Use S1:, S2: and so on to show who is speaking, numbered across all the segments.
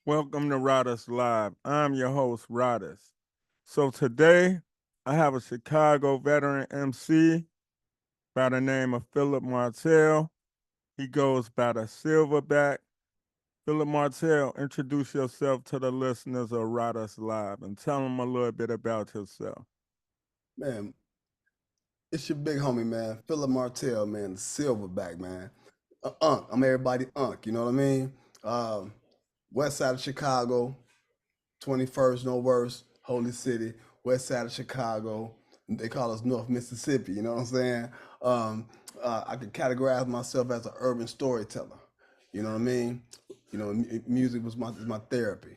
S1: Welcome to Rodders Live. I'm your host, Rodders. So today I have a Chicago veteran MC by the name of Phillip Martell. He goes by the Silverback. Phillip Martell, introduce yourself to the listeners of Rodders Live and tell them a little bit about yourself.
S2: Man, it's your big homie, man. Phillip Martell, man, the silverback, man. Unk. I'm everybody Unk, you know what I mean? Um, West side of Chicago, 21st, no worse, Holy City, west side of Chicago. They call us North Mississippi, you know what I'm saying? Um, I could categorize myself as an urban storyteller. You know what I mean? Music is my therapy.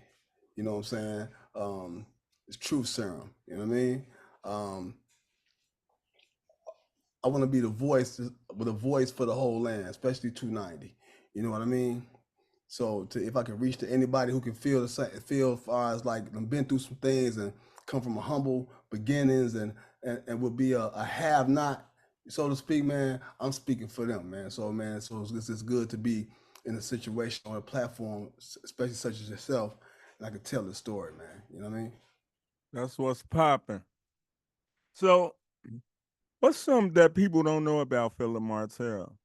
S2: You know what I'm saying? It's truth serum. You know what I mean? Um, I want to be the voice with a voice for the whole land, especially 290. You know what I mean? So if I can reach to anybody who can feel the same, feel as far as like I've been through some things and come from a humble beginnings and will be a have not, so to speak, man. I'm speaking for them, man. So man, it's good to be in a situation on a platform, especially such as yourself, and I can tell the story, man. You know what I mean?
S1: That's what's popping. So, what's something that people don't know about Phillip Martell?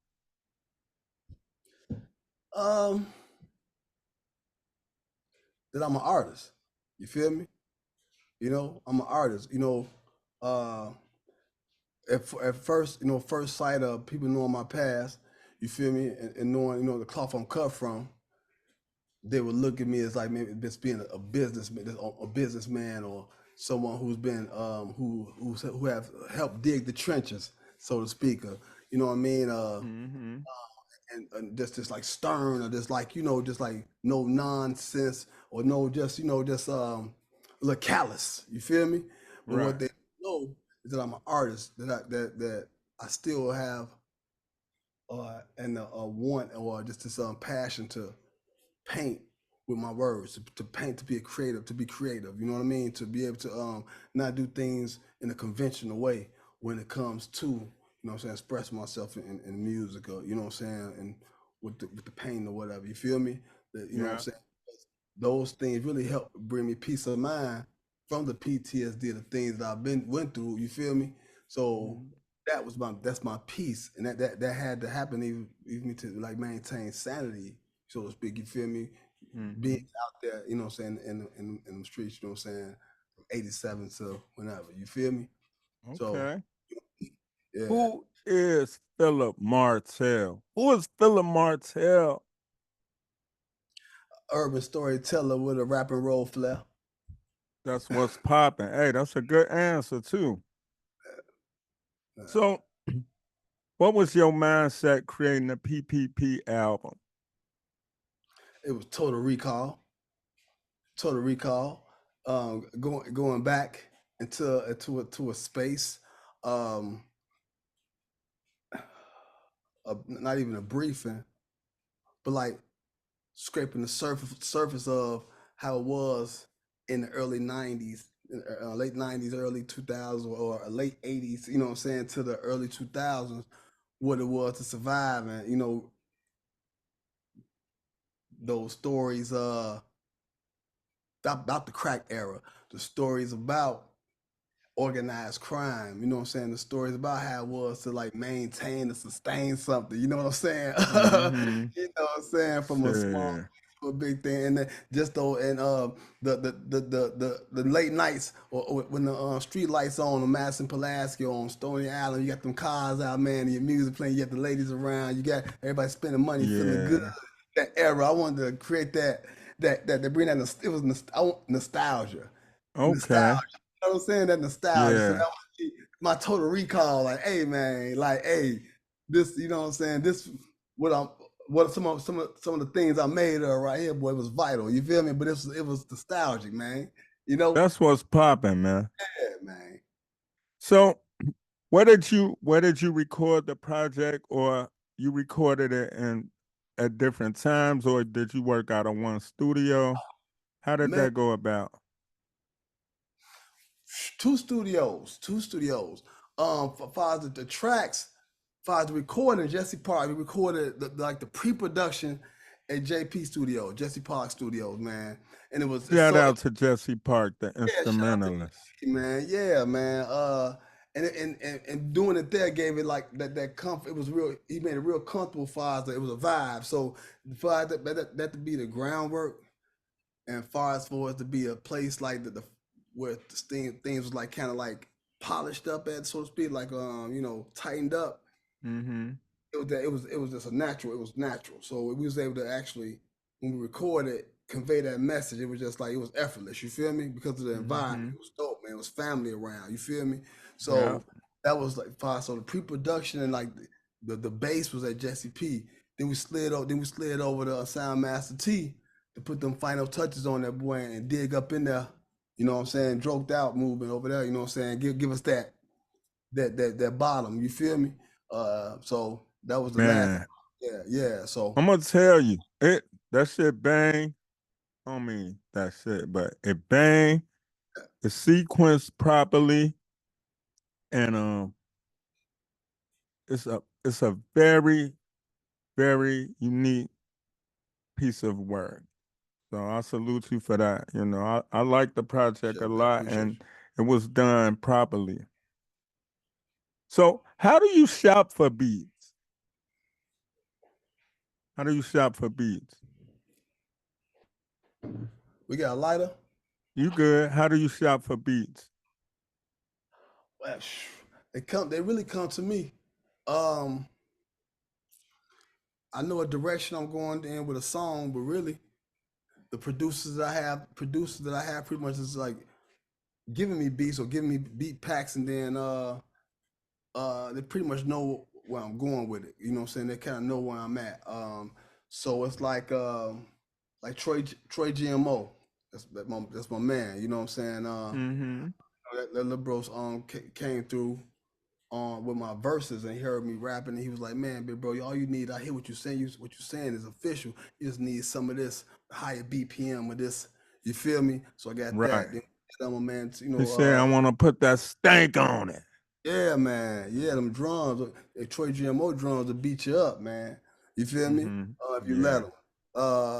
S2: Um, that I'm an artist. You feel me? I'm an artist. Uh, at first, first sight of people knowing my past, you feel me, and knowing, the cloth I'm cut from, they would look at me as like maybe just being a businessman, or someone who's been who have helped dig the trenches, so to speak. You know what I mean?
S1: Mm-hmm.
S2: And just like stern, or just like just like no nonsense, or no just a little callous. You feel me? But what
S1: Right.
S2: they know is that I'm an artist, that I still have and a want, or just this passion to paint with my words, to paint, to be a creative, to be creative. You know what I mean? To be able to not do things in a conventional way when it comes to, what I'm saying, express myself in music, or you know what I'm saying, and with the pain or whatever. You feel me? You know what I'm
S1: Yeah.
S2: saying? Those things really help bring me peace of mind from the PTSD, the things that I've been went through. You feel me? So
S1: Mm-hmm.
S2: that's my peace, and that had to happen, even to like maintain sanity, so to speak. You feel me? Being
S1: Mm-hmm.
S2: out there, you know what I'm saying, in the streets, you know what I'm saying, from 87 to whenever. You feel me? So
S1: Okay.
S2: yeah,
S1: Who is Phillip Martell? Who is Phillip Martell?
S2: urban storyteller with a rap and roll flair.
S1: That's what's popping. Hey, that's a good answer too.
S2: Uh,
S1: So, what was your mindset creating the PPP album?
S2: it was total recall. Going back to a space, um, not even a briefing, but like scraping the surface of how it was in the early '90s, late '90s, early 2000s, or late '80s. You know what I'm saying, to the early 2000s, what it was to survive, and those stories about the crack era, the stories about organized crime. You know what I'm saying? The stories about how it was to like maintain and sustain something. You know what I'm saying?
S1: Mm-hmm.
S2: You know what I'm saying? From a small
S1: Sure.
S2: to a big thing, and then just though, and the late nights, or when the street lights on Madison Pulaski, on Stony Island, you got them cars out, man, and your music playing, you got the ladies around, you got everybody spending money, feeling good.
S1: Yeah.
S2: That era, I wanted to create that bring that it was nostalgia,
S1: Okay.
S2: nostalgia. You know what I'm saying? That nostalgia. So that
S1: Yeah.
S2: was my total recall. Like, hey man, like, hey, this, you know what I'm saying? This, what I'm, what some of the things I made right here, boy, was vital. You feel me? But it was nostalgic, man. You know,
S1: That's what's popping, man.
S2: yeah, man.
S1: So, where did you record the project, or you recorded it in at different times, or did you work out of one studio? How did
S2: Man,
S1: that go about?
S2: two studios. For far as the tracks, far as the recording, Jesse Park, we recorded like the pre-production at JP Studio, Jesse Park Studios, man. And it's
S1: Shout
S2: so
S1: out to Jesse Park, the
S2: yeah, shout out to
S1: instrumentalist.
S2: JP, man. Yeah, man. And doing it there gave it like that comfort. It was real. He made it real comfortable for us. It was a vibe. So for that to be the groundwork, and for us to be a place like the where things was like kind of like polished up at, so to speak, like tightened up.
S1: Mm-hmm.
S2: It was just a natural. It was natural. So we was able to actually, when we recorded, convey that message. It was just like it was effortless. You feel me? Because of the environment,
S1: Mm-hmm.
S2: it was dope, man. It was family around. You feel me?
S1: Yeah.
S2: So that was like fire. So the pre-production and like the bass was at Jesse P. Then we slid over. Then we slid over to Sound Master T to put them final touches on that boy and dig up in there. You know what I'm saying? Droked out movement over there. You know what I'm saying? Give us that bottom. You feel me? So that was the last.
S1: Man,
S2: Yeah, yeah. So
S1: I'm gonna tell you, that shit bang. I don't mean that shit, but it bang. It's sequenced properly, and it's a very, very unique piece of work. So I salute you for that. I like the project a
S2: shit, man.
S1: lot,
S2: Appreciate you.
S1: and it was done properly. So how do you shop for beats? How do you shop for beats?
S2: We got a lighter.
S1: You good? How do you shop for beats?
S2: Well, they come. They really come to me. Um, I know a direction I'm going in with a song, but really, the producers that I have, pretty much is like giving me beats or giving me beat packs, and then they pretty much know where I'm going with it. You know what I'm saying? They kind of know where I'm at. So it's like Troy GMO. That's my man. You know what I'm saying?
S1: Mm-hmm.
S2: That little bro came through with my verses and he heard me rapping and he was like, "Man, big bro, all you need, I hear what you're saying. What you're saying is official. You just need some of this higher BPM with this. You feel me? So I got that.
S1: Right.
S2: Then I'm a man.
S1: He said, I want to put that stank on it.
S2: Yeah, man. Yeah, them drums, Troy GMO drums will beat you up, man. You feel me?
S1: Mm-hmm.
S2: If you let
S1: Yeah.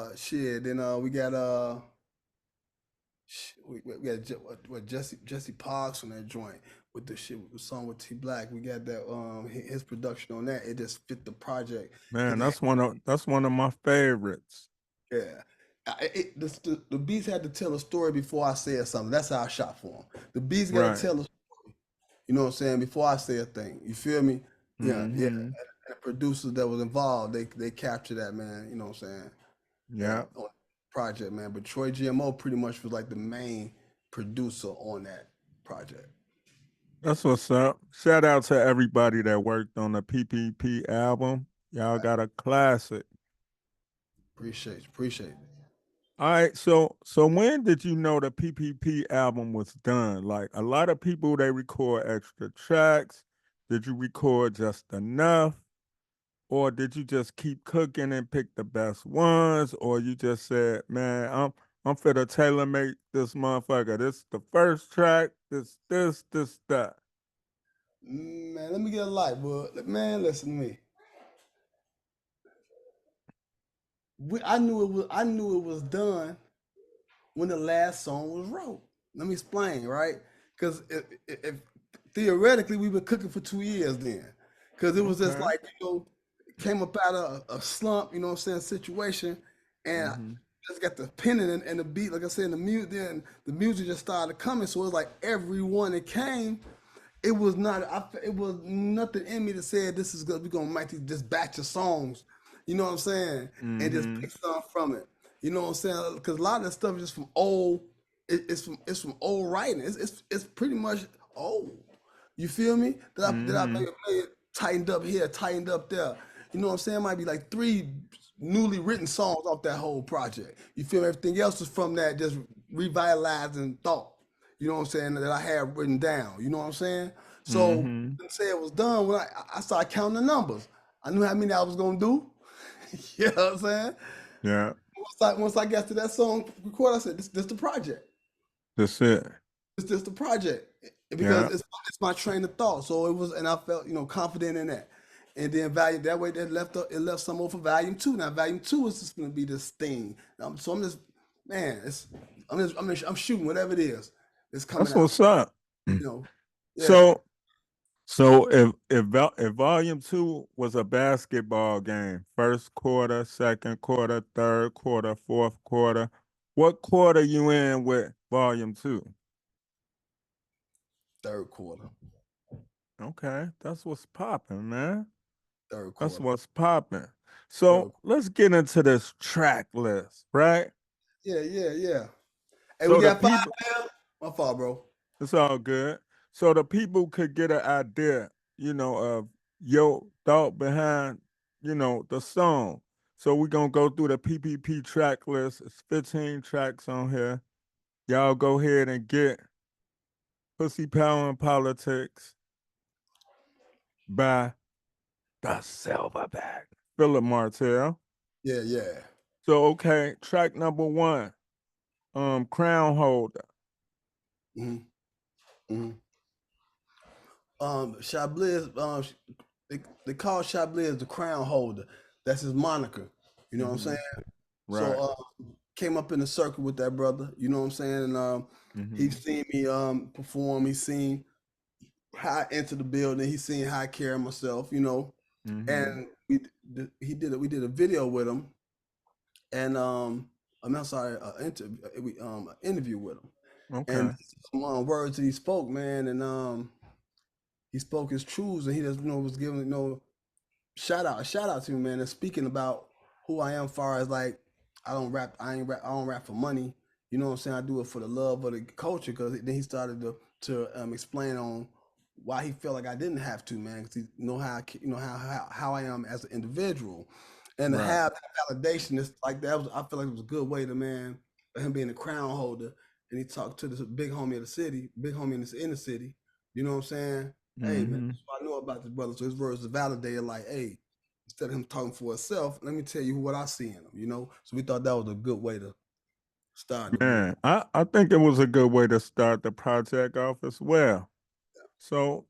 S2: them. Shit. Then we got we got what Jesse Parks on that joint with the shit with the song with T Black. We got that his production on that. It just fit the project
S1: Man,
S2: because
S1: that's one of my favorites.
S2: yeah. The beats had to tell a story before I said something. That's how I shot for them. The beats got to
S1: Right.
S2: tell a You know what I'm saying? Before I say a thing, you feel me? Yeah, yeah.
S1: Mm-hmm.
S2: And the producers that was involved, they captured that, man. You know what I'm saying?
S1: Yeah.
S2: On the project, man. But Troy GMO pretty much was like the main producer on that project.
S1: That's what's up. Shout out to everybody that worked on the PPP album. Y'all
S2: Right.
S1: got a classic.
S2: Appreciate it.
S1: All right, so when did you know the PPP album was done? Like a lot of people, they record extra tracks. Did you record just enough, or did you just keep cooking and pick the best ones, or you just said, "Man, I'm finna tailor make this motherfucker. This the first track. This that."
S2: Man, let me get a light, bud. Man, listen to me. I knew it was done when the last song was wrote. Let me explain, right? Because if theoretically we been cooking for 2 years then, because it was just
S1: Okay.
S2: like came up out of a slump, you know what I'm saying, situation, and I
S1: Mm-hmm.
S2: just got the pen and the beat, like I said, then the music just started coming. So it was like everyone that came, it was not it was nothing in me that said this is good. We're gonna make this batch of songs, you know what I'm saying, and just
S1: Mm-hmm.
S2: pick something from it. You know what I'm saying? Because a lot of that stuff is just from old. It's from old writing. It's pretty much old. You feel me? That I
S1: Mm-hmm.
S2: made tightened up here, tightened up there. You know what I'm saying? It might be like three newly written songs off that whole project. You feel me? Everything else is from that just revitalizing thought. You know what I'm saying? That I had written down. You know what I'm saying? So
S1: Mm-hmm.
S2: didn't say it was done when I started counting the numbers. I knew how many I was gonna do. You know what I'm saying?
S1: Yeah.
S2: Once I got to that song record, I said, this the project.
S1: That's it.
S2: It's just the project. Because
S1: Yeah.
S2: it's my train of thought. So it was, and I felt, confident in that. And then volume that way that it left some more for volume 2. Now volume 2 is just gonna be this thing. So I'm just man, I'm shooting whatever it is. It's coming
S1: That's
S2: out.
S1: what's up.
S2: You know, yeah.
S1: So so if volume two was a basketball game, first quarter, second quarter, third quarter, fourth quarter, what quarter you in with volume two?
S2: Third quarter.
S1: Okay, that's what's popping, man.
S2: Third
S1: That's
S2: quarter.
S1: what's popping.
S2: Third.
S1: So let's get into this track list, right?
S2: Yeah, yeah, yeah. Hey, we
S1: So the
S2: got 5
S1: people,
S2: now. My fault, bro.
S1: it's all good. So the people could get an idea, of your thought behind, the song. So we're gonna go through the PPP track list. It's 15 tracks on here. Y'all go ahead and get Pussy Power and Politics by the Silverback, Phillip Martell.
S2: Yeah, yeah.
S1: So okay, track number one, Crown Holder.
S2: hmm hmm Chablis, they call Chablis the crown holder. That's his moniker. You know what I'm
S1: Mm-hmm.
S2: saying? So
S1: Right.
S2: came up in the circle with that brother. You know what I'm saying? And he
S1: Mm-hmm.
S2: seen me perform. He seen how I entered the building. He seen how I carry myself. You know,
S1: Mm-hmm.
S2: and we did a video with him, and I'm sorry, an interview with him, and
S1: Okay.
S2: some words that he spoke, man, and he spoke his truths, and he just was giving shout out to me, man, and speaking about who I am, far as like I don't rap for money. You know what I'm saying? I do it for the love of the culture. Because then he started to explain on why he felt like I didn't have to, man, because he know how I am as an individual, and to
S1: Right.
S2: have that validation is like that was I feel like it was a good way to, man, him being a crown holder, and he talked to this big homie of the city, big homie in the city. You know what I'm saying? Hey, man,
S1: Mm-hmm.
S2: that's what I know about this brother. So his words is validated, like, hey, instead of him talking for himself, let me tell you what I see in him, you know? So we thought that was a good way to start the movie.
S1: Man, I think it was a good way to start the project off as well. So,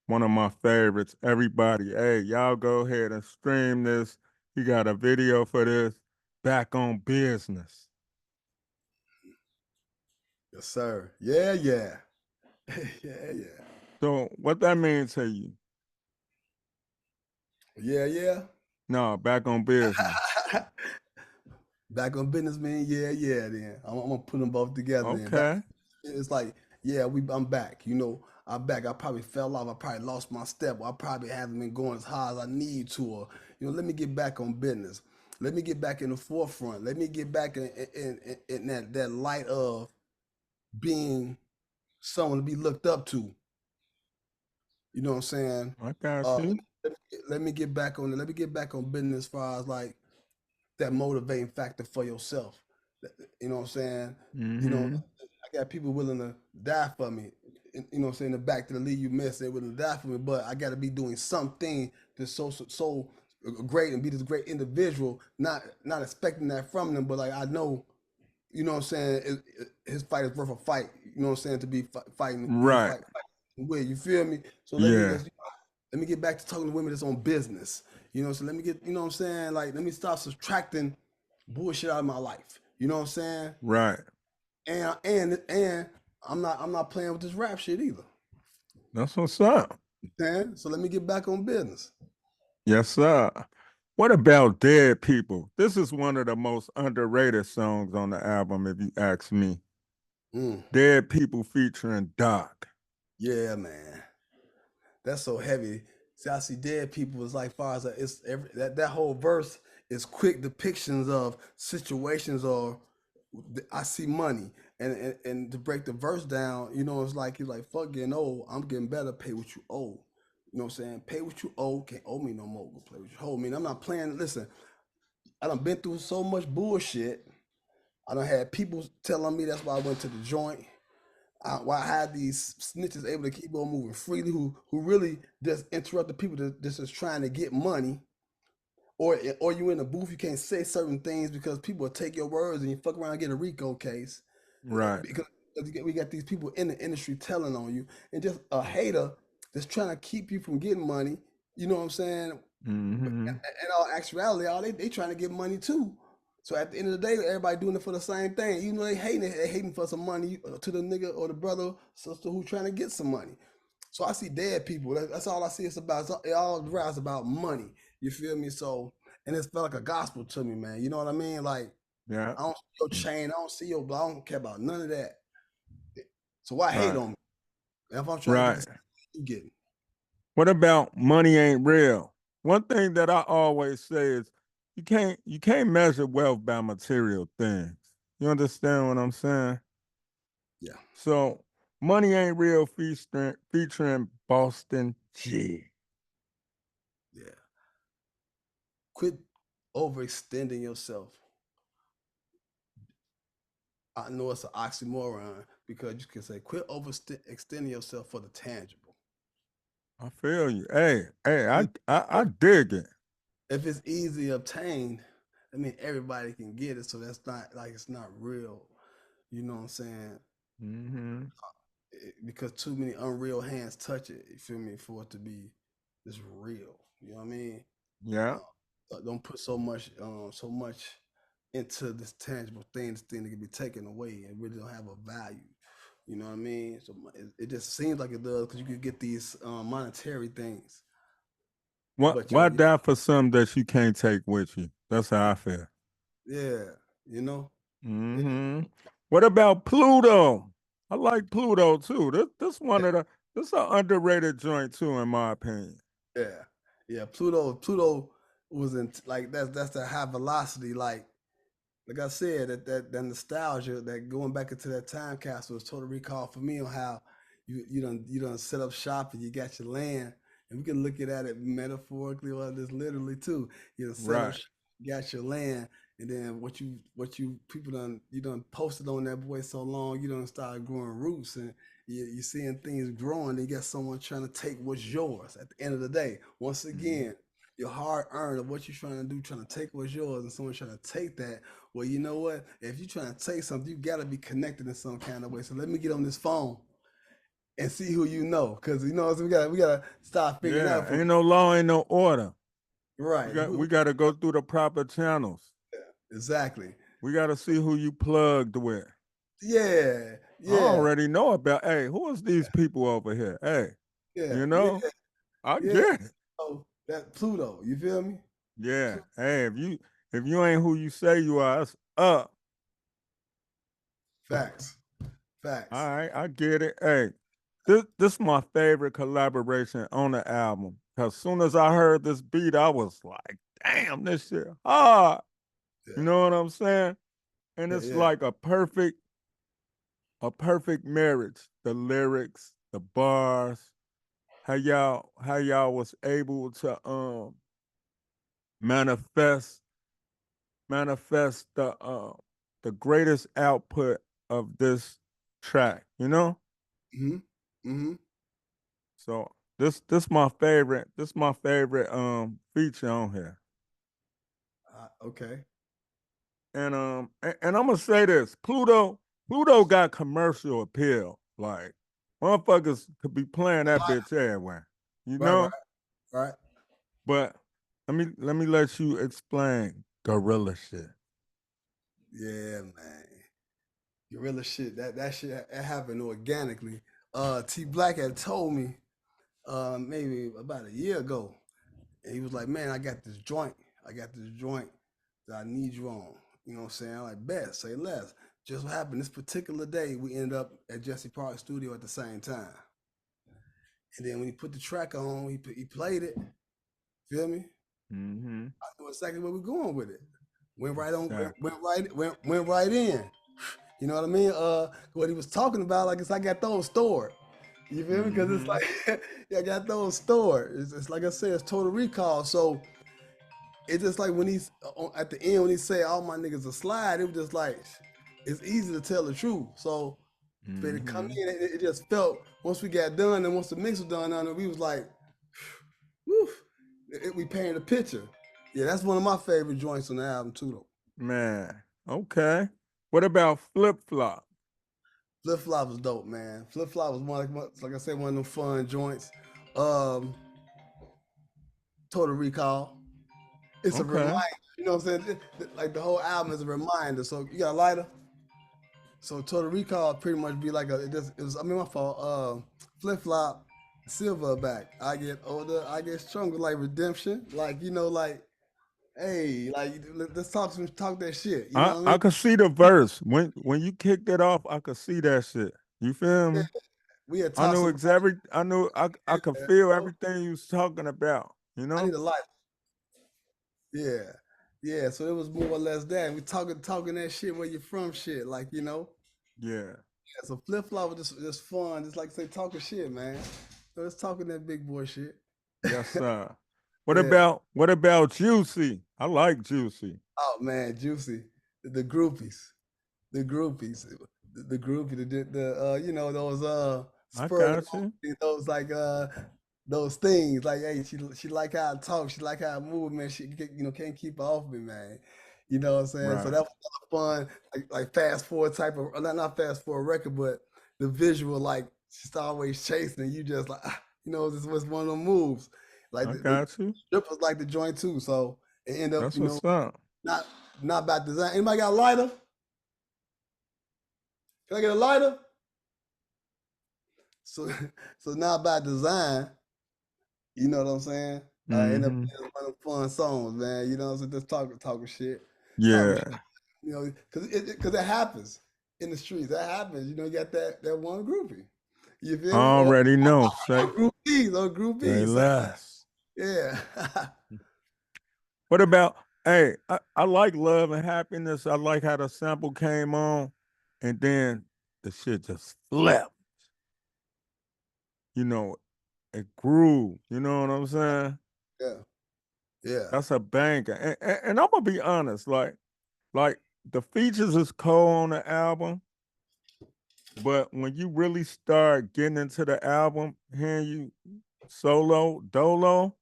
S1: one of my favorites, everybody, hey, y'all go ahead and stream this. He got a video for this. Back on business.
S2: Yes, sir. Yeah, yeah. yeah, yeah.
S1: So, what that means to you?
S2: Yeah, yeah.
S1: No, back on business.
S2: Back on business, man. Yeah, yeah. Then I'm gonna put them both together. Then back,
S1: Okay.
S2: it's like, yeah, I'm back. You know, I'm back. I probably fell off. I probably lost my step. I probably haven't been going as hard as I need to. Or let me get back on business. Let me get back in the forefront. Let me get back in that light of being someone to be looked up to. You know what I'm saying?
S1: I got
S2: Uh,
S1: you.
S2: let me get back on it. Let me get back on business as far as like that motivating factor for yourself. You know what I'm saying? You know,
S1: Mm-hmm.
S2: I got people willing to die for me. You know what I'm saying? The back to the lead you miss, they're willing to die for me. But I got to be doing something that's so great and be this great individual. Not expecting that from them, but like I know, you know what I'm saying? His fight is worth a fight. You know what I'm saying? To be fighting,
S1: Right.
S2: fighting with. You feel me? So
S1: Yeah.
S2: let me get back to talking to women that's on business. You know, so let me get, you know what I'm saying? Like, let me stop subtracting bullshit out of my life. You know what I'm saying?
S1: Right.
S2: And I'm not playing with this rap shit either.
S1: That's what's up.
S2: Man. So let me get back on business.
S1: Yes, sir. What about Dead People? This is one of the most underrated songs on the album, if you ask me.
S2: Mm,
S1: Dead People featuring Doc.
S2: yeah, man. That's so heavy. See, I see dead people is like far as it's that whole verse is quick depictions of situations or I see money and to break the verse down, it's like he's like fuck getting old. I'm getting better. Pay what you owe. You know what I'm saying? Pay what you owe. Can't owe me no more. Go play what you hold me. And I'm not playing. Listen, I done been through so much bullshit. I done had people telling me that's why I went to the joint. Why I had these snitches able to keep on moving freely, who really just interrupt the people that just is trying to get money, or you in a booth, you can't say certain things because people will take your words and you fuck around and get a RICO case
S1: Right.
S2: because we got these people in the industry telling on you, and just a hater that's trying to keep you from getting money. You know what I'm saying? But
S1: Mm-hmm.
S2: in all actuality, all they trying to get money too. So at the end of the day, everybody doing it for the same thing. Even though they hating it, they hating for some money to the nigga or the brother, sister who trying to get some money. So I see dead people. That's all I see. It's about it all rise about money. You feel me? So and it's felt like a gospel to me, man. You know what I mean? Like
S1: Yeah.
S2: I don't see your chain, I don't see your, I don't care about none of that. So why hate
S1: Right.
S2: on me? If I'm trying to get
S1: Right.
S2: this, you getting?
S1: What about money ain't real? One thing that I always say is you can't measure wealth by material things. You understand what I'm saying?
S2: Yeah,
S1: So money ain't real featuring Boston G.
S2: yeah. Quit overextending yourself. I know it's an oxymoron because you can say quit overextending yourself for the tangible.
S1: I feel you. Hey, I
S2: If,
S1: I, I
S2: if,
S1: dig it.
S2: if it's easy obtained, I mean everybody can get it. So that's not like it's not real. You know what I'm saying?
S1: Mm-hmm.
S2: Because too many unreal hands touch it. You feel me? For it to be this real. You know what I mean?
S1: Yeah.
S2: Don't put so much into this tangible thing, this thing that can be taken away and really don't have a value. You know what I mean? So it just seems like it does because you can get these monetary things,
S1: What
S2: but
S1: why die for something that you can't take with you? That's how I feel.
S2: yeah, you know, yeah,
S1: Mm-hmm. What about Pluto? I like Pluto too. This one of the this an underrated joint too, in my opinion.
S2: yeah, yeah. Pluto was in like that's the high velocity like I said, that nostalgia, that going back into that time capsule is total recall for me on how you done set up shop and you got your land, and we can look at it metaphorically or just literally too. You done set up,
S1: Right.
S2: shop, got your land, and then what you people done you done posted on that boy so long, you done started growing roots and you seeing things growing. Then you got someone trying to take what's yours. At the end of the day, once
S1: Mm-hmm.
S2: again, your hard earned of what you're trying to do, trying to take what's yours, and someone trying to take that. Well, you know what? If you're trying to take something, you gotta be connected in some kind of way. So let me get on this phone and see who you know, because you know so we gotta start figuring out.
S1: Yeah. Ain't no law, ain't no order. We
S2: Right.
S1: got we got to go through the proper channels.
S2: Exactly.
S1: We got to see who you plugged with.
S2: Yeah.
S1: I
S2: Yeah.
S1: already know about. Hey, who is these people over here? Hey,
S2: Yeah.
S1: you
S2: Yeah.
S1: know, I
S2: Yeah.
S1: get it.
S2: So that Pluto, you feel me?
S1: Yeah. Hey, if you ain't who you say you are, it's up.
S2: Facts.
S1: All
S2: Facts.
S1: right, I get it. Hey, this is my favorite collaboration on the album. Cause soon as I heard this beat, I was like, damn, this shit hard. You
S2: Yeah.
S1: know what I'm saying? And
S2: Yeah.
S1: it's
S2: Yeah.
S1: like a perfect marriage. The lyrics, the bars, how y'all was able to manifest the greatest output of this track, you know?
S2: Mm-hmm. Mm-hmm.
S1: So this my favorite feature on here.
S2: Okay.
S1: And I'm gonna say this, Pluto got commercial appeal. Like motherfuckers could be playing that bitch everywhere, you
S2: Right. Right.
S1: know?
S2: Right.
S1: But let me let you explain gorilla shit.
S2: Yeah, man. Gorilla shit. That shit that happened organically. T Black had told me maybe about a year ago. And he was like, man, I got this joint. I got this joint that I need you on. You know what I'm saying? I'm like, bet, say less. Just what happened this particular day, we ended up at Jesse Park Studio at the same time. And then when he put the track on, he played it. Feel me?
S1: Mm-hmm.
S2: I knew exactly where we're going with it. Went right on,
S1: Exactly.
S2: went right in. You know what I mean? What he was talking about, like it's I got those stored. You feel me? Because it's
S1: Mm-hmm.
S2: like, yeah, I got those stored. It's like I said, it's total recall. So it's just like when he's at the end when he say all my niggas are slide, it was just like it's easy to tell the truth. So for it to come
S1: Mm-hmm.
S2: in, it just felt once we got done and once the mix was done, we was like, woof, we painted a picture. Yeah, that's one of my favorite joints on the album too, though.
S1: Man. Okay. What about flip flop?
S2: Flip Flop was dope, man. Flip Flop was like I said, one of them fun joints. Um, Total Recall. It's a reminder.
S1: Okay.
S2: You know what I'm saying? Like the whole album is a reminder. So you got a lighter. So Total Recall pretty much be like it was I mean my fault. Flip Flop, Silverback. I get older, I get stronger. Like Redemption. Like like hey, like let's talk that shit. You know what I
S1: I
S2: mean?
S1: could see the verse when you kicked it off. I could see that shit. You feel
S2: Yeah,
S1: me?
S2: we had
S1: I
S2: tossed
S1: knew
S2: some.
S1: exactly. I knew. I could
S2: Yeah,
S1: feel everything you was talking about. You
S2: I
S1: know?
S2: need a light. Yeah, yeah. So it was more or less that we talking that shit where you from shit. Like
S1: Yeah.
S2: Yeah, so flip flop was just fun. Just like say talking shit, man. So it's talking that big boy shit.
S1: Yes, sir.
S2: Yeah.
S1: What about Juicy? I like Juicy.
S2: Oh man, juicy. The groupies, the groupies, the groupie, those
S1: I
S2: spur of the
S1: got you.
S2: moment, those like those things. Like hey, she like how I talk, she like how I move, man. She can't keep her off me, man. You know what I'm saying? So
S1: Right.
S2: that was fun, like fast forward type of not fast forward record, but the visual like she's always chasing. You just like this was one of them moves. Like
S1: I
S2: the
S1: got you.
S2: strip was like the joint too. So it end up
S1: That's what's up.
S2: not not about design. Anybody got a lighter? Can I get a lighter? So so not about design. You know what I'm saying? End up
S1: Mm-hmm.
S2: being one of the fun songs, man. You know what I'm saying? Just talking shit, talking.
S1: Yeah.
S2: Because it happens in the streets. That happens. You got that one groupie. You
S1: I
S2: feel me?
S1: already know.
S2: Or groupies, or
S1: Say
S2: groupies.
S1: less.
S2: Yeah.
S1: What about? Hey, I like Love and Happiness. I like how the sample came on, and then the shit just flipped. You know, it grew. You know what I'm saying?
S2: Yeah. Yeah.
S1: That's a banger. And I'm gonna be honest, like the features is cold on the album, but when you really start getting into the album, hearing you solo dolo,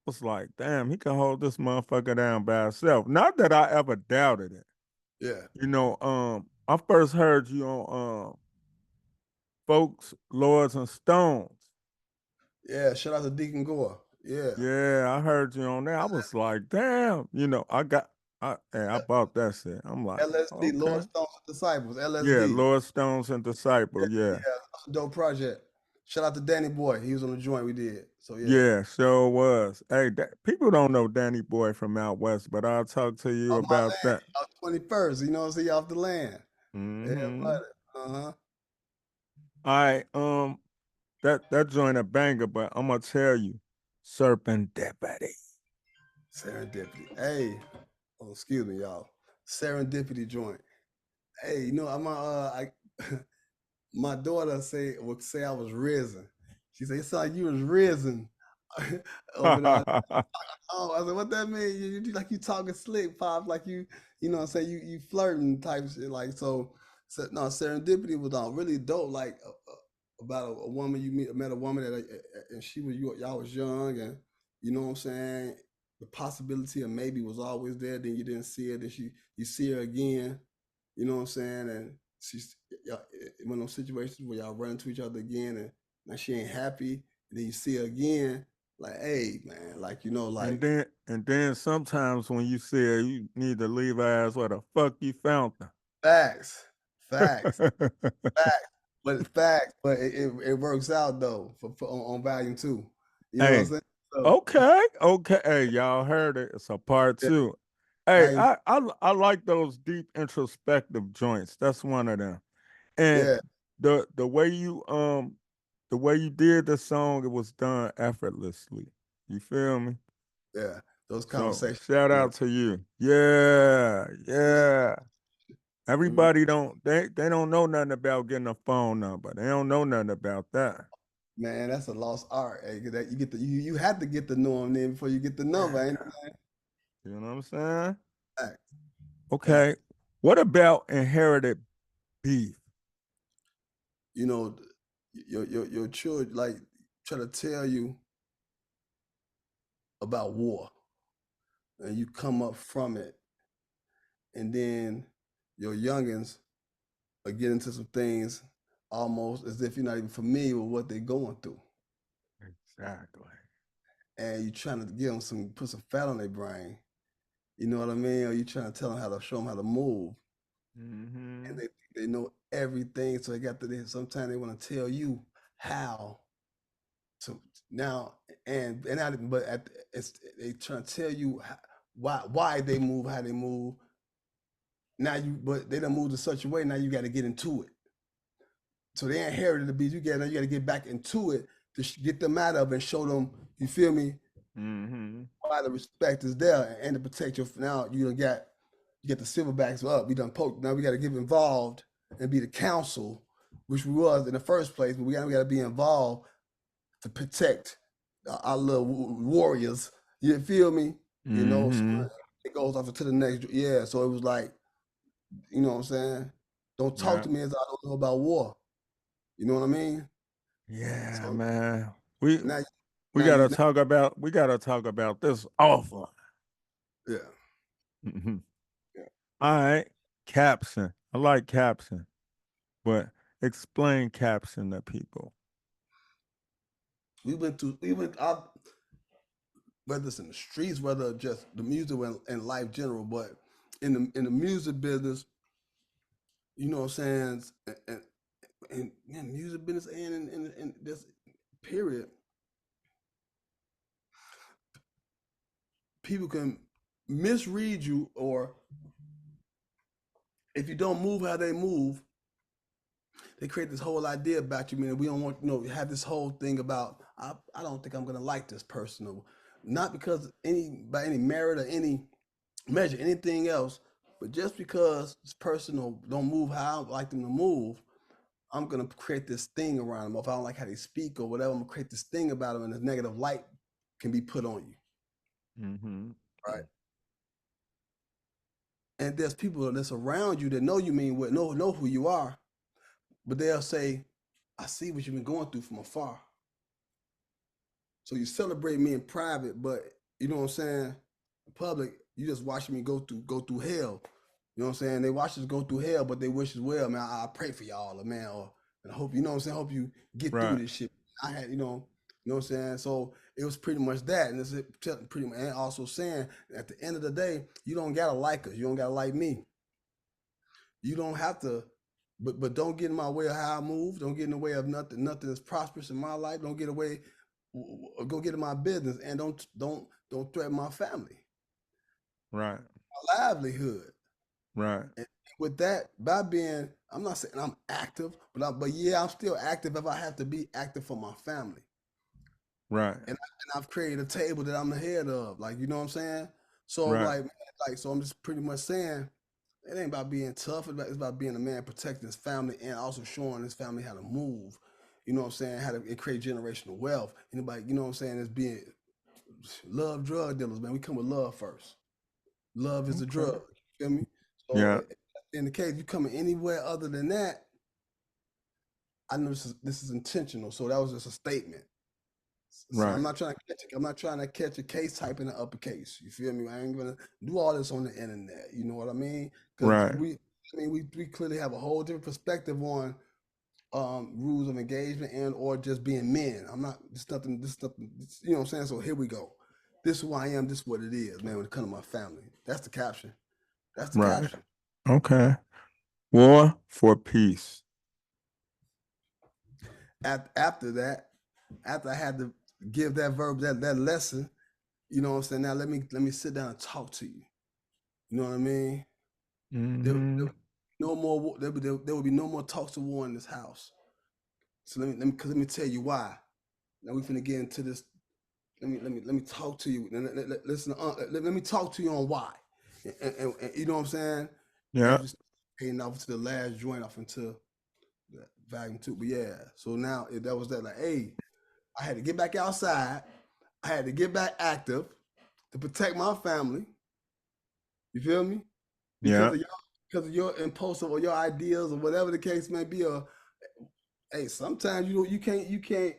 S1: it's like, damn, he can hold this motherfucker down by himself. Not that I ever doubted it.
S2: Yeah.
S1: I first heard you on Folks, Lords and Stones.
S2: Yeah. Shout out to Deacon Gore. Yeah.
S1: Yeah, I heard you on there. I was like, damn, I bought that shit. I'm like,
S2: LSD, Lord
S1: okay.
S2: Stones and Disciples,
S1: Yeah,
S2: LSD.
S1: Lord Stones and
S2: Yeah,
S1: Disciple. Yeah.
S2: yeah, that's a dope project. Shout out to Danny Boy. He was on the joint we did. So yeah.
S1: Yeah, sure was. Hey, people don't know Danny Boy from out west, but I'll talk to you
S2: Off my
S1: about
S2: land,
S1: that.
S2: off 21st, you know what I'm saying? Off the land. Yeah,
S1: Hmm.
S2: buddy. Uh-huh.
S1: All right, that joint a banger, but I'm gonna tell you, Serpentipity.
S2: Serendipity. Hey. Oh, excuse me, y'all. Serendipity joint. Hey, I my daughter would say I was risen. She said, it's like you was risen over there. Oh, I said, what that mean? Like you talking slick, pop, like you know what I'm saying, you flirting type shit. Like so no, serendipity was really dope. Like about a woman met a woman that and she was y'all was young and you know what I'm saying. The possibility of maybe was always there. Then you didn't see it. Then you see her again. You know what I'm saying. And she's one of those situations where y'all run into each other again and now she ain't happy. And then you see her again. Like, hey man, like like
S1: and then sometimes when you see her, you need to leave her ass where the fuck you found
S2: facts, facts,
S1: her.
S2: facts, but it works out though for on volume two. You know what I'm
S1: Hey,
S2: saying? So
S1: okay. Hey, y'all heard it. It's a part
S2: yeah,
S1: two. Hey,
S2: volume
S1: I like those deep introspective joints. That's one of them. And
S2: yeah,
S1: the way the way you did the song, it was done effortlessly. You feel me?
S2: yeah. Those
S1: So
S2: conversations,
S1: shout
S2: you know,
S1: out to you. Yeah, yeah.
S2: mhm.
S1: Everybody they don't know nothing about getting a phone number. They don't know nothing about that.
S2: Man, that's a lost art. Hey, 'cause that you get you had to get the norm then before you get the number. Ain't
S1: Yeah. You know what I'm saying?
S2: fact,
S1: Okay.
S2: fact.
S1: What about inherited beef?
S2: You know, your children like try to tell you about war, and you come up from it, and then your youngins are getting into some things almost as if you're not even familiar with what they're going through.
S1: Exactly.
S2: and you trying to give them put some fat on their brain. You know what I mean? Or you trying to tell them show them how to move, and
S1: Mm-hmm.
S2: they know everything. So they got to. Sometimes they want to tell you how to now and I, but they trying to tell you why they move how they move. Now but they don't move in such a way. Now you got to get into it. So they inherited the beast. You got to get back into it to get them out of it and show them. You feel me?
S1: Mm-hmm.
S2: Why the respect is there and to protect your. Now you get the silverbacks up. We done poked. Now we got to get involved and be the council, which we was in the first place. But we got to be involved to protect our little warriors. You feel me? You know, so
S1: Mm-hmm.
S2: it goes off to the next. Yeah. So it was like, you know what I'm saying? Don't talk
S1: Yeah.
S2: to me as I don't know about war. You know what I mean?
S1: Yeah,
S2: So
S1: man. We
S2: now,
S1: we
S2: now you,
S1: gotta
S2: now,
S1: talk about this offline.
S2: yeah,
S1: Mm-hmm.
S2: yeah.
S1: All right. Caption. I like caption, but explain caption to people.
S2: We went out, whether it's in the streets, whether just the music and life general, but in the music business, you know what I'm saying? And man, music business and in this period, people can misread you, or if you don't move how they move, they create this whole idea about you. Man, we don't want have this whole thing about I don't think I'm gonna like this person, or not because by any merit or any measure anything else, but just because this person don't move how I like them to move, I'm gonna create this thing around them. Or if I don't like how they speak or whatever, I'm gonna create this thing about them, and this negative light can be put on you,
S1: Mm-hmm.
S2: right? And there's people that's around you that know you mean what, know who you are, but they'll say, "I see what you've been going through from afar." So you celebrate me in private, but you know what I'm saying? In public, you just watching me go through hell. You know what I'm saying? They watch us go through hell, but they wish as well, man. I pray for y'all, man, or and I hope you know what I'm saying. Hope you get through
S1: Right.
S2: this shit. I had, you know what I'm saying. So it was pretty much that, and it's pretty much, and also saying at the end of the day, you don't gotta like us, you don't gotta like me, you don't have to, but don't get in my way of how I move. Don't get in the way of nothing. Nothing that's prosperous in my life. Don't get away. Go get in my business, and don't threaten my family,
S1: Right.
S2: my livelihood.
S1: Right.
S2: And with that, by being, I'm not saying I'm active, but yeah, I'm still active if I have to be active for my family.
S1: Right.
S2: And I've created a table that I'm the head of, like you know what I'm saying. So
S1: Right.
S2: like so I'm just pretty much saying it ain't about being tough. It's about being a man protecting his family and also showing his family how to move. You know what I'm saying? How to create generational wealth. Anybody, you know what I'm saying? Is being love drug dealers, man. We come with love first. Love is a
S1: Okay.
S2: drug. You feel me? So
S1: Yeah.
S2: in the case you coming anywhere other than that, I know this is intentional. So that was just a statement. So
S1: Right.
S2: I'm not trying to catch a case type in the uppercase. You feel me? I ain't gonna do all this on the internet. You know what I mean? Because
S1: Right.
S2: we clearly have a whole different perspective on rules of engagement and or just being men. I'm not this nothing you know what I'm saying? So here we go. This is who I am, this is what it is, man, when it comes to my family. That's the caption. That's the
S1: Right.
S2: caption.
S1: Okay. War for peace.
S2: After that, after I had to give that verb that lesson, you know what I'm saying? Now let me sit down and talk to you. You know what I mean?
S1: Mm-hmm.
S2: No more. There will be no more talks of war in this house. So let me tell you why. Now we finna get into this. Let me talk to you. Listen, let me talk to you on why. And you know what I'm saying? As
S1: Yeah.
S2: we heading off to the last joint off into the volume two. But yeah, so now that was that. Like, hey, I had to get back outside. I had to get back active to protect my family. You feel me? Because
S1: Yeah.
S2: of your impulsive or your ideas or whatever the case may be, or hey, sometimes you can't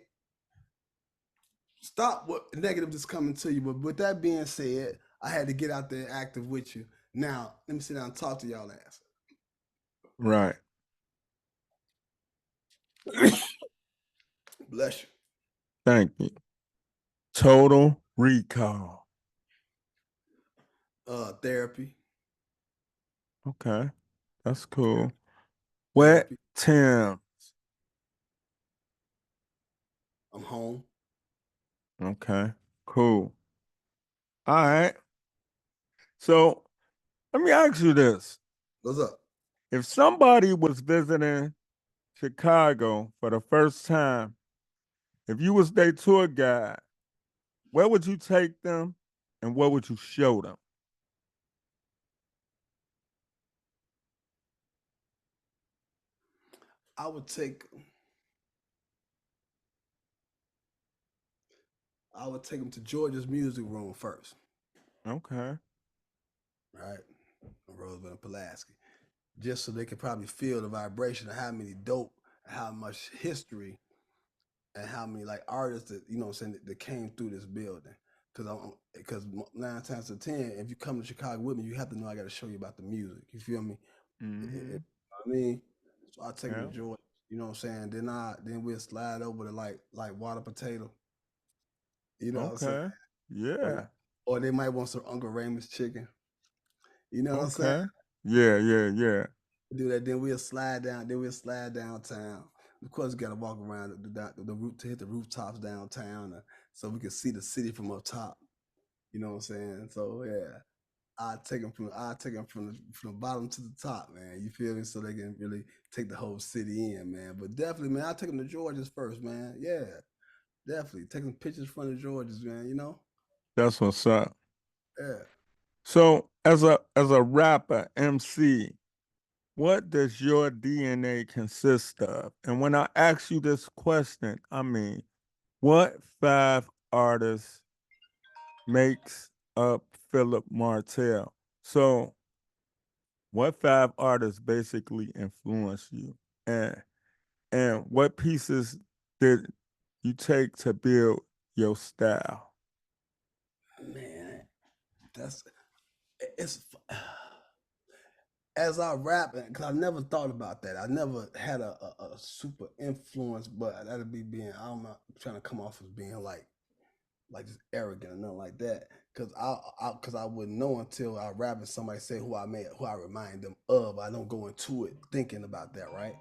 S2: stop what negative that's coming to you. But with that being said, I had to get out there active with you. Now, let me sit down and talk to y'all ass.
S1: Right.
S2: Bless you.
S1: Thank you. Total Recall.
S2: Therapy.
S1: Okay, that's cool. Wet
S2: Therapy.
S1: Tim.
S2: I'm home.
S1: Okay, cool. All right. So let me ask you this.
S2: What's up?
S1: If somebody was visiting Chicago for the first time, if you was their tour guide, where would you take them and what would you show them?
S2: I would take I would take them to Georgia's music room first,
S1: Okay.
S2: right? Roosevelt and Pulaski, just so they could probably feel the vibration of how many dope, how much history, and how many like artists that what I'm saying that came through this building. Because 9 times out of 10, if you come to Chicago with me, you have to know I got to show you about the music. You feel me?
S1: Mm-hmm.
S2: I mean, so I take them
S1: Yeah.
S2: to Georgia. You know what I'm saying? Then we'll slide over to like water potato. You know what I'm saying?
S1: Okay.
S2: Or
S1: Yeah.
S2: or they might want some Uncle Raymond's chicken. You know what I'm saying?
S1: Okay. Yeah, yeah, yeah.
S2: Do that. Then we'll slide down. Then we'll slide downtown. Of course, we got to walk around the roof to hit the rooftops downtown, so we can see the city from up top. You know what I'm saying? So yeah, I take them from the bottom to the top, man. You feel me? So they can really take the whole city in, man. But definitely, man, I take them to George's first, man. Yeah, definitely taking pictures from the Georges, man. You know?
S1: That's what's up.
S2: Yeah.
S1: So as a rapper, MC, what does your DNA consist of? And when I ask you this question, I mean, what five artists makes up Phillip Martell? So what five artists basically influence you? And what pieces did you take to build your style?
S2: Man, that's it's as I rap, because I never thought about that. I never had a super influence, but that'd be being I'm not trying to come off as being like just arrogant or nothing like that. Cause I wouldn't know until I rap and somebody say who I remind them of. I don't go into it thinking about that, right?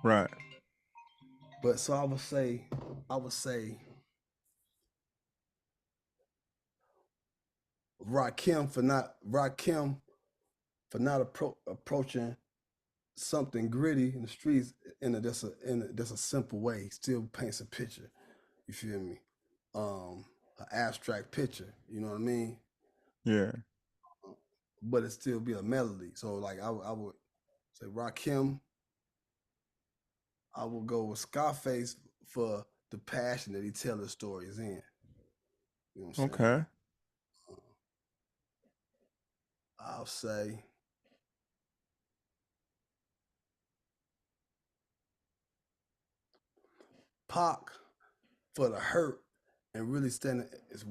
S1: Right.
S2: But so I would say Rakim for not approaching something gritty in the streets in a simple way. He still paints a picture. You feel me? An abstract picture. You know what I mean?
S1: Yeah.
S2: But it still be a melody. So like I would say Rakim. I would go with Scarface for the passion that he tell his stories in. You know what I'm saying?
S1: Okay.
S2: I'll say Pac for the hurt and really standing is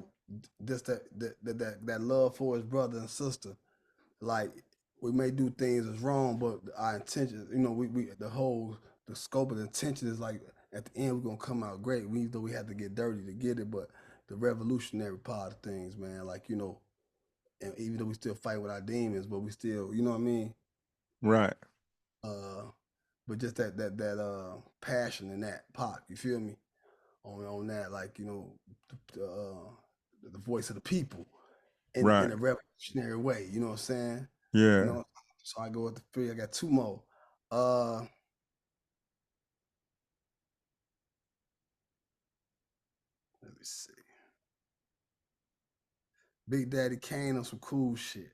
S2: just that love for his brother and sister. Like we may do things as wrong, but our intention, we the scope of the intention is like at the end we're gonna come out great. We though we had to get dirty to get it, but the revolutionary part of things, man, like and even though we still fight with our demons, but we still, you know what I mean?
S1: Right.
S2: Uh, but just that passion in that Pac, you feel me? On that, like the voice of the people in
S1: Right.
S2: a revolutionary way. You know what I'm saying? You
S1: Yeah.
S2: know, so I go with the three. I got two more. Uh, Let me see. Big Daddy Kane on some cool shit.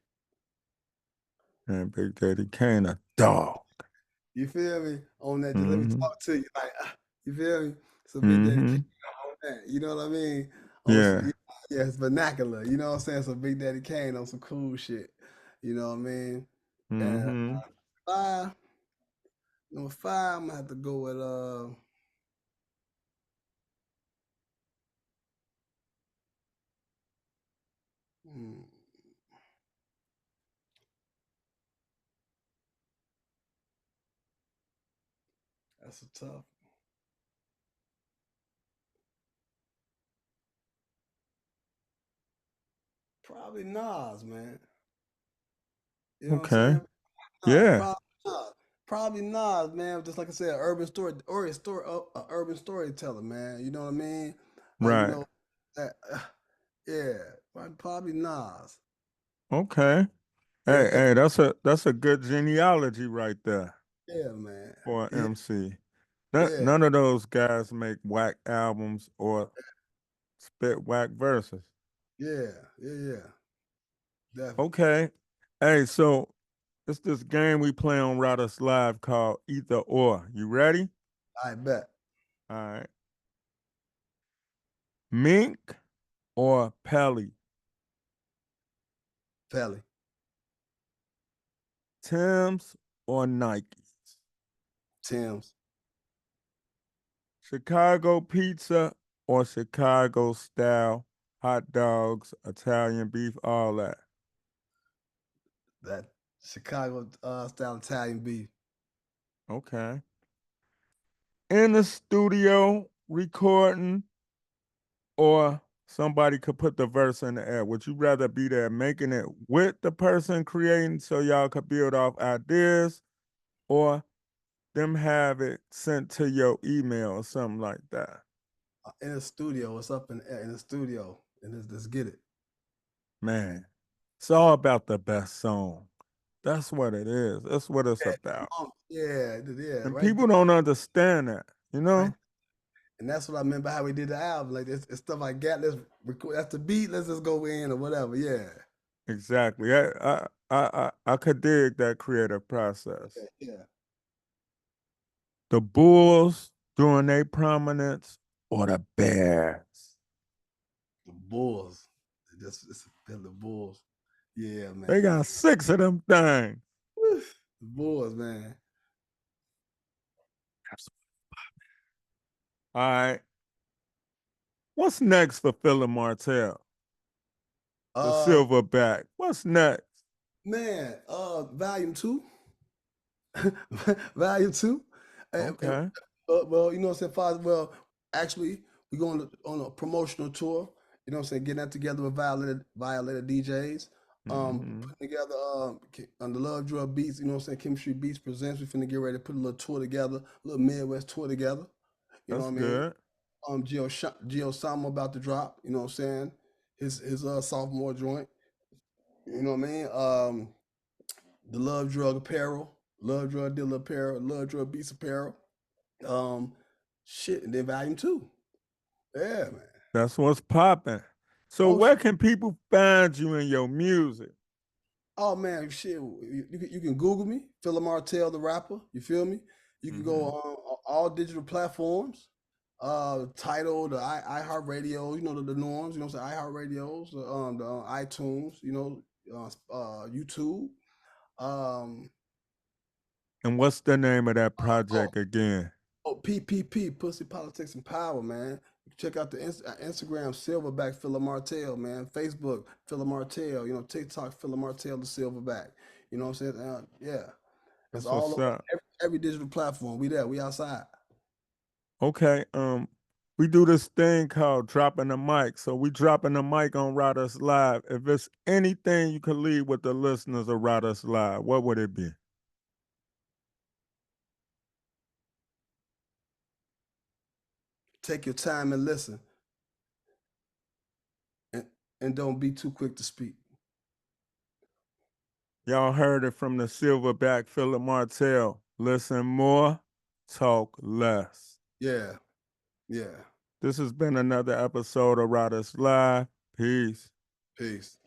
S1: And Big Daddy Kane, a dog.
S2: You feel me? On that, just let me
S1: Mm-hmm.
S2: talk to you. Like, you feel me? So Big Daddy Kane
S1: Mm-hmm.
S2: on that. You know what I mean? On some,
S1: Yeah.
S2: yeah, it's vernacular. You know what I'm saying? So Big Daddy Kane on some cool shit. You know what I mean? And
S1: Mm-hmm.
S2: five, number five, I'm gonna have to go with hmm, that's a tough. Probably Nas, man. You know what I'm
S1: Okay.
S2: saying? Nas,
S1: Yeah.
S2: probably Nas. Probably Nas, man. Just like I said, urban story or a story, urban storyteller, man. You know what I mean? You
S1: Right.
S2: know, uh, uh, yeah, probably Nas.
S1: Okay. Hey,
S2: Yeah,
S1: hey, that's a good genealogy right there
S2: yeah, man.
S1: for an
S2: Yeah,
S1: MC.
S2: yeah,
S1: None of those guys make whack albums or spit whack verses.
S2: yeah, yeah, yeah. Definitely.
S1: Okay. Hey, so it's this game we play on Riders Live called Either or. You ready?
S2: I bet.
S1: All right. Mink or Pelly?
S2: Felly.
S1: Tim's or Nikes?
S2: Tim's.
S1: Chicago pizza or Chicago style hot dogs, Italian beef, all that.
S2: That Chicago style Italian beef.
S1: Okay. In the studio recording or somebody could put the verse in the air. Would you rather be there making it with the person creating so y'all could build off ideas or them have it sent to your email or something like that?
S2: In the studio. It's up in the studio. And let's get it.
S1: Man, it's all about the best song. That's what it is. That's what it's
S2: Yeah,
S1: about.
S2: yeah, yeah,
S1: And
S2: right
S1: people
S2: there.
S1: don't understand that, you
S2: Right.
S1: know?
S2: And that's what I meant by how we did the album. Like it's stuff I got. Let's record. That's the beat. Let's just go in or whatever. Yeah.
S1: Exactly. I could dig that creative process.
S2: Yeah. Yeah.
S1: The Bulls during their prominence or the Bears.
S2: The Bulls. It's the Bulls. Yeah,
S1: They
S2: man.
S1: got six of them things.
S2: Whew. The Bulls, man.
S1: All right. What's next for Phillip Martell? The
S2: Uh,
S1: Silverback. What's next?
S2: man. Volume 2. Volume 2.
S1: Okay.
S2: Well, you know what I'm saying, Father. Well, actually, we're going on a promotional tour. You know what I'm saying, getting that together with Violator DJs.
S1: Hmm.
S2: Putting together on the Love Drug Beats. You know what I'm saying, Chemistry Beats presents. We finna get ready to put a little tour together, a little Midwest tour together. You know
S1: That's
S2: what I mean?
S1: good.
S2: Gio Sama about to drop. You know what I'm saying? His sophomore joint. You know what I mean? The Love Drug Apparel, Love Drug Dealer Apparel, Love Drug Beats Apparel. Um, shit, and then Volume 2. Yeah, man.
S1: That's what's popping. So
S2: Oh
S1: where
S2: shit.
S1: can people find you in your music?
S2: Oh man, shit. You can Google me, Phillip Martell the rapper. You feel me? You can go
S1: Hmm.
S2: on all digital platforms. Title, the iHeartRadio, you know the norms. You know what I'm saying? iHeartRadios, the iTunes. You know, YouTube. Um,
S1: And what's the name of that
S2: oh,
S1: project again?
S2: Oh, PPP, Pussy Politics and Power, man. Check out the Instagram, Silverback Phillip Martell, man. Facebook, Phillip Martell. You know, TikTok, Phillip Martell, the Silverback. You know what I'm saying? Yeah, it's
S1: That's
S2: all
S1: what's
S2: over
S1: up.
S2: every digital platform. We there. We outside.
S1: Okay, we do this thing called dropping the mic. So we dropping the mic on Riders Live. If it's anything you could leave with the listeners of Riders Live, what would it be?
S2: Take your time and listen, and don't be too quick to speak.
S1: Y'all heard it from the silverback Phillip Martell. Listen more, talk less.
S2: Yeah, yeah.
S1: This has been another episode of Riders Live. Peace.
S2: Peace.